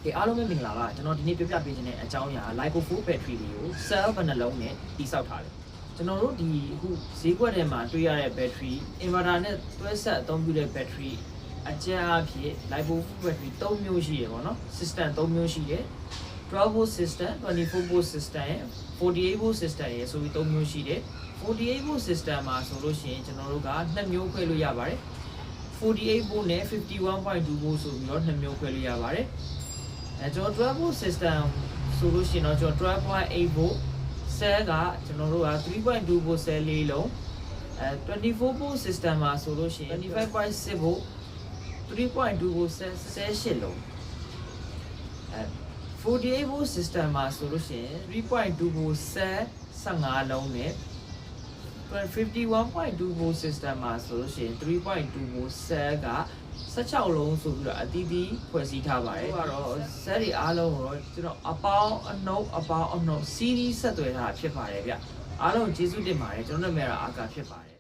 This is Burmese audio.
ကဲအားလုံးပဲမင်္ဂလာပါကျွန်တော်ဒီနေ့ပြပြပေးခြင်းတဲ့အကြောင်းအရာ LiPo 4 battery တွေကို cell ဘယ်နှလုံးနဲ့တိစောက်ထားတယ်ကျွန်တော်တို့ဒီအခုဈေးကွက်ထဲမှာတွေ့ရတဲ့ battery inverter နဲ့တွဲဆက်အသုံးပြုတဲ့ battery အကျဉ်းအားဖြင့် LiPo 4 battery 3မျိုးရှိရပေါ့နော် system 3မျိုးရှိတယ်12 volt system 24 volt system ရဲ့48 volt system ရဲ့ဆိုပြီး3မျိုးရှိတယ်48 volt system မှာဆိုလို့ရှိရင်ကျွန်တော်တို့က2မျိုးခွဲလို့ရပါတယ်48 volt နဲ့ 51.2 volt ဆိုပြီးတော့2မျိုးခွဲလို့ရပါတယ်ကျွန်တော်12 volt system ဆိုလို့ရှိရင်တော့ကျွန်တော် 12.8 volt cell ကကျွန်တော်တို့က 3.2 volt cell လေးလုံး24 volt system မှာဆိုလို့ရှိရင် 25.6 volt 3.2 volt cell 8လုံး48 volt system မှာဆိုလို့ရှိရင် 3.2 volt cell 15လုံးနဲ့51.2 volt system မှာဆိုလို့ရှိရင် 3.2 volt cell က16လုံးဆိုပြီးတော့အသီးသီးဖွဲ့စည်းထားပါတယ်။ကတော့ cell တွေအားလုံးကိုတော့ကျွန်တော်အပေါင်းအနှုတ် series ဆက်သွယ်ထားတာဖြစ်ပါတယ်ဗျ။အားလုံးကျေးဇူးတင်ပါတယ်ကျွန်တော်နာမည်ကအာကာဖြစ်ပါတယ်